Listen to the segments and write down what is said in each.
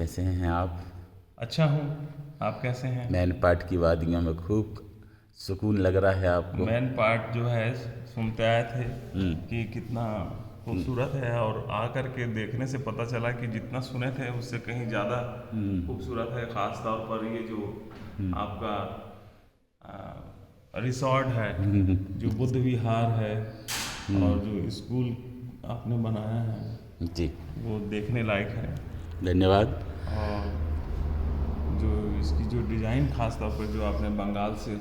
कैसे हैं आप? अच्छा हूँ। आप कैसे हैं? मैन पाट की वादियों में खूब सुकून लग रहा है आपको? मेन पार्ट जो है सुनते आए थे हम्म। कि कितना खूबसूरत है, और आकर के देखने से पता चला कि जितना सुने थे उससे कहीं ज़्यादा खूबसूरत है। ख़ास तौर पर ये जो आपका रिसॉर्ट है, जो बुद्ध विहार है, और जो स्कूल आपने बनाया है जी, वो देखने लायक है। धन्यवाद। और जो इसकी जो डिज़ाइन खास तौर पर जो आपने बंगाल से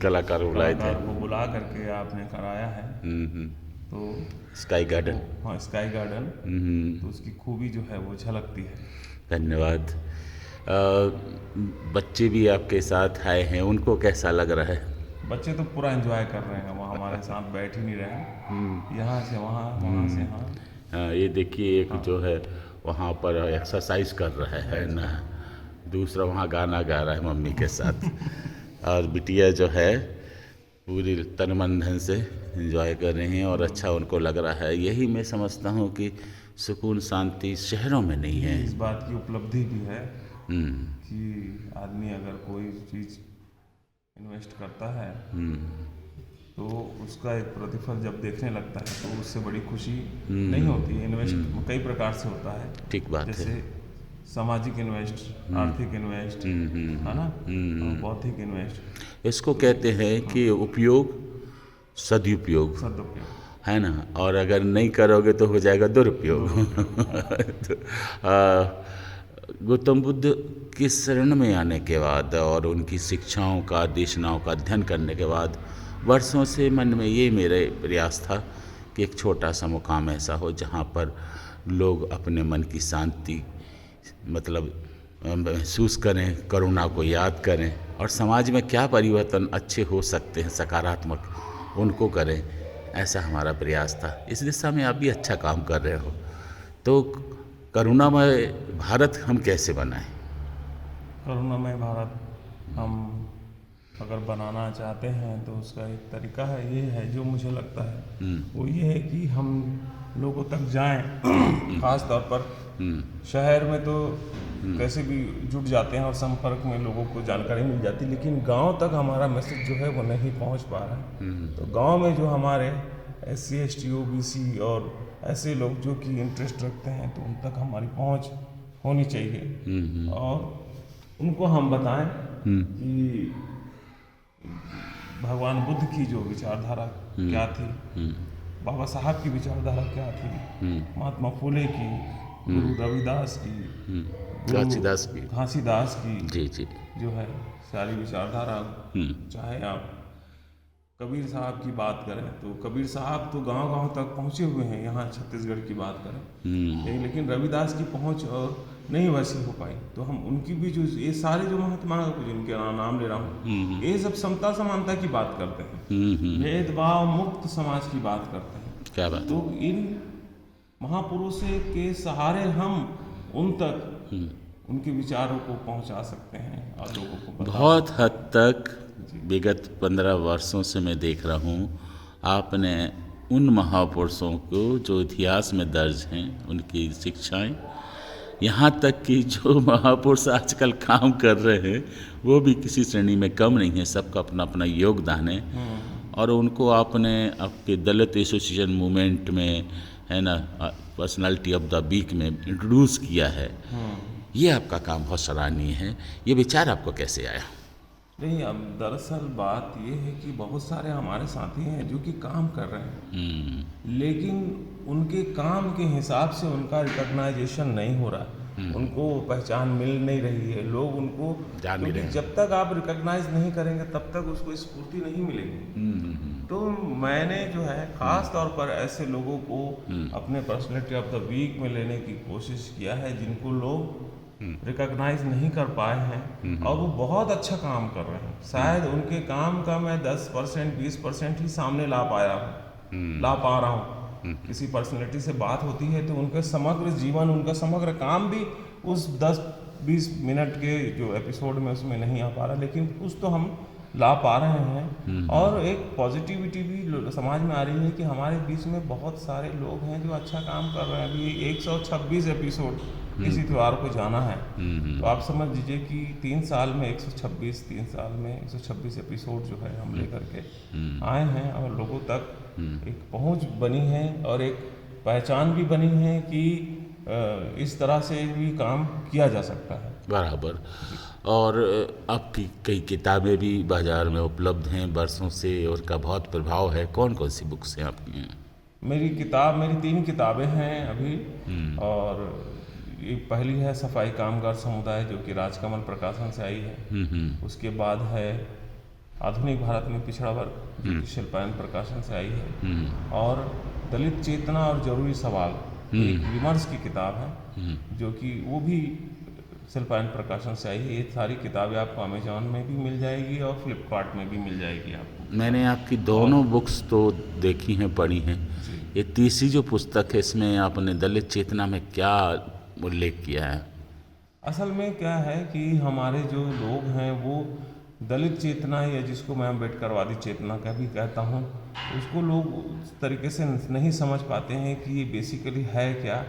कलाकार बुलाए थे। कलाकार को बुला करके आपने कराया है, हम्म। तो स्काई गार्डन। हाँ, स्काई गार्डन, तो उसकी खूबी जो है वो झलकती है। धन्यवाद। बच्चे भी आपके साथ आए हैं, उनको कैसा लग रहा है? बच्चे तो पूरा एंजॉय कर रहे हैं, वो हमारे साथ बैठ ही नहीं रहे हैं, यहाँ से वहाँ, वहाँ से यहाँ। हाँ, ये देखिए एक जो है वहाँ पर एक्सरसाइज कर रहा है ना, दूसरा वहाँ गाना गा रहा है मम्मी के साथ। और बिटिया जो है पूरी तन मन धन से एंजॉय कर रही हैं और अच्छा उनको लग रहा है। यही मैं समझता हूँ कि सुकून शांति शहरों में नहीं है। इस बात की उपलब्धि भी है हम्म। कि आदमी अगर कोई चीज़ इन्वेस्ट करता है तो उसका एक प्रतिफल जब देखने लगता है तो उससे बड़ी खुशी नहीं होती है। इन्वेस्ट कई प्रकार से होता है, ठीक बात है। जैसे सामाजिक इन्वेस्ट, आर्थिक इन्वेस्ट, है ना, और बौद्धिक इन्वेस्ट। इसको कहते हैं कि उपयोग सदुपयोग, सदुपयोग। है ना, और अगर नहीं करोगे तो हो जाएगा दुरुपयोग। तो, गौतम बुद्ध की शरण में आने के बाद और उनकी शिक्षाओं का, देशनाओं का अध्ययन करने के बाद वर्षों से मन में ये मेरे प्रयास था कि एक छोटा सा मुकाम ऐसा हो जहाँ पर लोग अपने मन की शांति मतलब महसूस करें, करुणा को याद करें और समाज में क्या परिवर्तन अच्छे हो सकते हैं सकारात्मक, उनको करें। ऐसा हमारा प्रयास था। इस दिशा में आप भी अच्छा काम कर रहे हो। तो करुणामय भारत हम कैसे बनाएं? करुणामय भारत हम अगर बनाना चाहते हैं तो उसका एक तरीका है, ये है जो मुझे लगता है वो ये है कि हम लोगों तक जाएं। खास तौर पर शहर में तो कैसे भी जुट जाते हैं और संपर्क में लोगों को जानकारी मिल जाती है, लेकिन गांव तक हमारा मैसेज जो है वो नहीं पहुंच पा रहा है। तो गांव में जो हमारे SC ST OBC और ऐसे लोग जो कि इंटरेस्ट रखते हैं तो उन तक हमारी पहुंच होनी चाहिए, और उनको हम बताएं कि भगवान बुद्ध की जो विचारधारा क्या थी, बाबा साहब की विचारधारा क्या थी, महात्मा फुले की, गुरु रविदास की, घासीदास की जी जी जो है सारी विचारधारा। चाहे आप कबीर साहब की बात करें तो कबीर साहब तो गांव-गांव तक पहुंचे हुए हैं, यहाँ छत्तीसगढ़ की बात करें, लेकिन रविदास की पहुंच और नहीं वैसी हो पाई। तो हम उनकी भी जो ये सारे जो महात्मा जिनके नाम ले रहा हूँ, ये सब समता समानता की बात करते हैं, भेदभाव मुक्त समाज की बात करते हैं। क्या बात। तो इन महापुरुषों के सहारे हम उन तक उनके विचारों को पहुंचा सकते हैं और लोगों को बता बहुत हद तक विगत 15 वर्षों से मैं देख रहा हूँ आपने उन महापुरुषों को जो इतिहास में दर्ज हैं उनकी शिक्षाएं, यहाँ तक कि जो महापुरुष आजकल काम कर रहे हैं वो भी किसी श्रेणी में कम नहीं है, सबका अपना अपना योगदान है। और उनको आपने आपके दलित एसोसिएशन मूवमेंट में, है ना, पर्सनालिटी ऑफ द वीक में इंट्रोड्यूस किया है। ये आपका काम बहुत सराहनीय है। ये विचार आपको कैसे आया? नहीं, अब दरअसल बात ये है कि बहुत सारे हमारे साथी हैं जो कि काम कर रहे हैं, लेकिन उनके काम के हिसाब से उनका रिकॉग्नाइजेशन नहीं हो रहा, उनको पहचान मिल नहीं रही है, लोग उनको जान नहीं रहे हैं। जब तक आप रिकॉग्नाइज नहीं करेंगे तब तक उसको स्फूर्ति नहीं मिलेगी। तो मैंने जो है खास तौर पर ऐसे लोगों को अपने पर्सनैलिटी ऑफ द वीक में लेने की कोशिश किया है जिनको लोग रिकॉग्नाइज नहीं कर पाए हैं, और वो बहुत अच्छा काम कर रहे हैं। शायद उनके काम का मैं 10% 20% ही सामने ला पा रहा हूँ। किसी पर्सनैलिटी से बात होती है तो उनका समग्र जीवन, उनका समग्र काम भी उस 10-20 मिनट के जो एपिसोड में उसमें नहीं आ पा रहा, लेकिन कुछ तो हम ला पा रहे हैं। और एक पॉजिटिविटी भी समाज में आ रही है कि हमारे बीच में बहुत सारे लोग हैं जो अच्छा काम कर रहे हैं। अभी 126 एपिसोड किसी त्यौहार को जाना है, तो आप समझ लीजिए कि 3 साल में 126 एपिसोड जो है हम लेकर के आए हैं और लोगों तक एक पहुंच बनी है और एक पहचान भी बनी है कि इस तरह से भी काम किया जा सकता है। बराबर। और आपकी कई किताबें भी बाज़ार में उपलब्ध हैं वर्षों से, और का बहुत प्रभाव है। कौन कौन सी बुक्स हैं आपकी? मेरी 3 किताबें हैं अभी, और एक पहली है सफाई कामगार समुदाय जो कि राजकमल प्रकाशन से आई है। उसके बाद है आधुनिक भारत में पिछड़ा वर्ग जो कि शिल्पायन प्रकाशन से आई है, और दलित चेतना और जरूरी सवाल एक विमर्श की किताब है जो कि वो भी शिल्पायन प्रकाशन से आई है। ये सारी किताबें आपको अमेजॉन में भी मिल जाएगी और फ्लिपकार्ट में भी मिल जाएगी आपको। मैंने आपकी दोनों बुक्स तो देखी हैं, पढ़ी हैं। ये तीसरी जो पुस्तक है, इसमें आपने दलित चेतना में क्या उल्लेख किया है? असल में क्या है कि हमारे जो लोग हैं वो दलित चेतना, या जिसको मैं अम्बेडकरवादी चेतना का भी कहता हूँ, उसको लोग उस तरीके से नहीं समझ पाते हैं कि ये बेसिकली है क्या।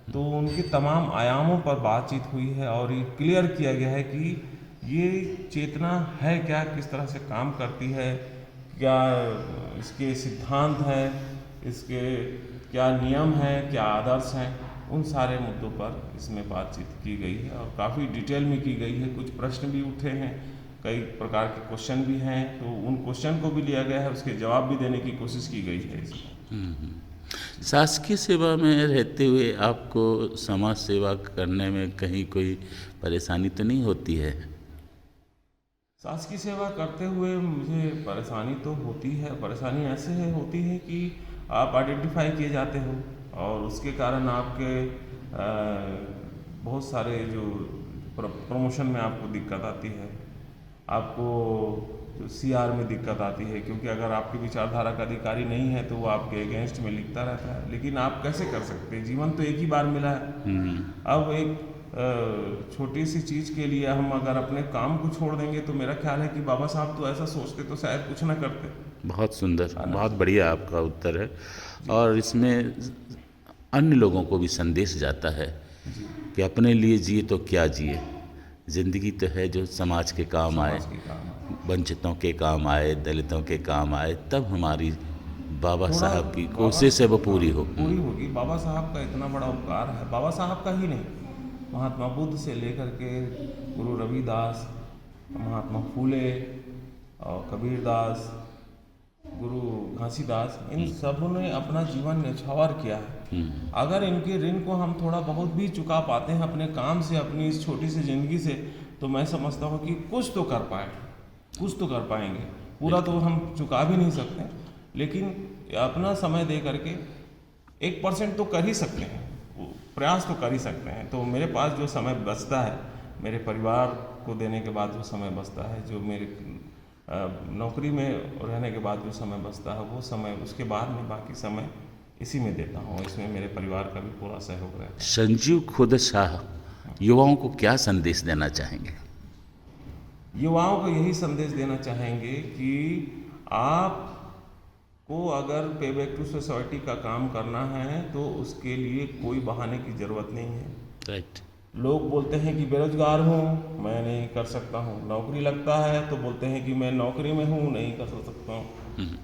तो उनके तमाम आयामों पर बातचीत हुई है और ये क्लियर किया गया है कि ये चेतना है क्या, किस तरह से काम करती है, क्या इसके सिद्धांत हैं, इसके क्या नियम हैं, क्या आदर्श हैं। उन सारे मुद्दों पर इसमें बातचीत की गई है और काफ़ी डिटेल में की गई है। कुछ प्रश्न भी उठे हैं, कई प्रकार के क्वेश्चन भी हैं, तो उन क्वेश्चन को भी लिया गया है, उसके जवाब भी देने की कोशिश की गई है इसमें। शासकीय सेवा में रहते हुए आपको समाज सेवा करने में कहीं कोई परेशानी तो नहीं होती है? शासकीय सेवा करते हुए मुझे परेशानी तो होती है। परेशानी ऐसे होती है कि आप आइडेंटिफाई किए जाते हो और उसके कारण आपके बहुत सारे जो प्रमोशन में आपको दिक्कत आती है, आपको जो सीआर में दिक्कत आती है, क्योंकि अगर आपकी विचारधारा का अधिकारी नहीं है तो वो आपके अगेंस्ट में लिखता रहता है। लेकिन आप कैसे कर सकते हैं, जीवन तो एक ही बार मिला है। अब एक छोटी सी चीज़ के लिए हम अगर अपने काम को छोड़ देंगे तो मेरा ख्याल है कि बाबा साहब तो ऐसा सोचते तो शायद कुछ ना करते। बहुत सुंदर, बहुत बढ़िया आपका उत्तर है। और इसमें अन्य लोगों को भी संदेश जाता है कि अपने लिए जिए तो क्या जिए, जिंदगी तो है जो समाज के काम आए, वंचितों के काम आए, दलितों के काम आए, तब हमारी बाबा साहब की कोशिश है वो पूरी होगी। बाबा साहब का इतना बड़ा उपकार है, बाबा साहब का ही नहीं, महात्मा बुद्ध से लेकर के गुरु रविदास, महात्मा फूले और कबीरदास, गुरु घासीदास, इन सब ने अपना जीवन न्यौछावर किया है। अगर इनके ऋण को हम थोड़ा बहुत भी चुका पाते हैं अपने काम से, अपनी इस छोटी सी जिंदगी से, तो मैं समझता हूँ कि कुछ तो कर पाएंगे। पूरा तो हम चुका भी नहीं सकते, लेकिन अपना समय दे करके 1% तो कर ही सकते हैं, प्रयास तो कर ही सकते हैं। तो मेरे पास जो समय बचता है, मेरे परिवार को देने के बाद जो समय बचता है, जो मेरे नौकरी में रहने के बाद जो समय बचता है, वो समय, उसके बाद में बाकी समय इसी में देता हूँ। इसमें मेरे परिवार का भी पूरा सहयोग रहता है। संजीव खुद शाह युवाओं को क्या संदेश देना चाहेंगे? युवाओं को यही संदेश देना चाहेंगे कि आपको अगर पे बैक टू सोसाइटी का काम करना है तो उसके लिए कोई बहाने की ज़रूरत नहीं है। राइट। लोग बोलते हैं कि बेरोजगार हूँ, मैं नहीं कर सकता हूँ। नौकरी लगता है तो बोलते हैं कि मैं नौकरी में हूँ, नहीं कर सकता हूँ।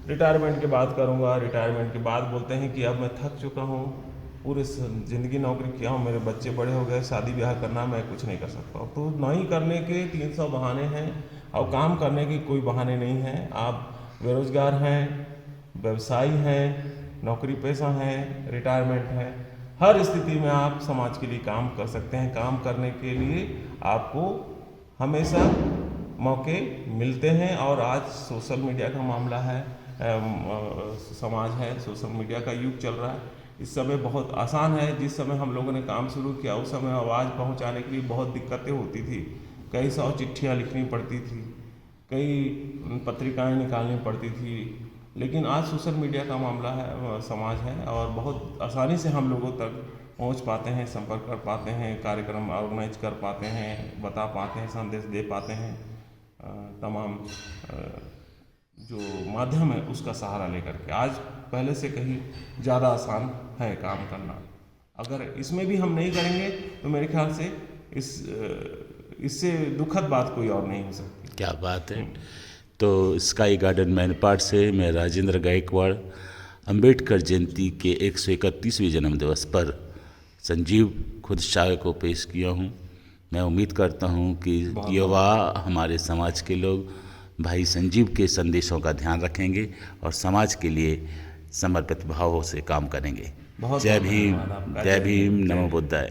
रिटायरमेंट के बाद करूँगा, रिटायरमेंट के बाद बोलते हैं कि अब मैं थक चुका हूँ, पूरे ज़िंदगी नौकरी किया हूँ, मेरे बच्चे बड़े हो गए, शादी ब्याह करना, मैं कुछ नहीं कर सकता हूँ। तो नहीं करने के 300 बहाने हैं और काम करने के कोई बहाने नहीं हैं। आप बेरोजगार हैं, व्यवसायी हैं, नौकरी पेशा हैं, रिटायरमेंट है, हर स्थिति में आप समाज के लिए काम कर सकते हैं। काम करने के लिए आपको हमेशा मौके मिलते हैं। और आज सोशल मीडिया का मामला है, समाज है, सोशल मीडिया का युग चल रहा है। इस समय बहुत आसान है। जिस समय हम लोगों ने काम शुरू किया उस समय आवाज़ पहुंचाने के लिए बहुत दिक्कतें होती थी, कई 100 चिट्ठियाँ लिखनी पड़ती थी, कई पत्रिकाएं निकालनी पड़ती थी। लेकिन आज सोशल मीडिया का मामला है, समाज है, और बहुत आसानी से हम लोगों तक पहुंच पाते हैं, संपर्क कर पाते हैं, कार्यक्रम ऑर्गेनाइज कर पाते हैं, बता पाते हैं, संदेश दे पाते हैं। तमाम जो माध्यम है उसका सहारा लेकर के आज पहले से कहीं ज़्यादा आसान है काम करना। अगर इसमें भी हम नहीं करेंगे तो मेरे ख्याल से इससे दुखद बात कोई और नहीं हो सकती। क्या बात है। तो स्काई गार्डन मैनपाट से मैं राजेंद्र गायकवाड़ अंबेडकर जयंती के 131वें जन्मदिवस पर संजीव खुद शायर को पेश किया हूँ। मैं उम्मीद करता हूँ कि युवा हमारे समाज के लोग भाई संजीव के संदेशों का ध्यान रखेंगे और समाज के लिए समर्पित भावों से काम करेंगे। जय भीम, जय भीम, नमो बुद्धाय।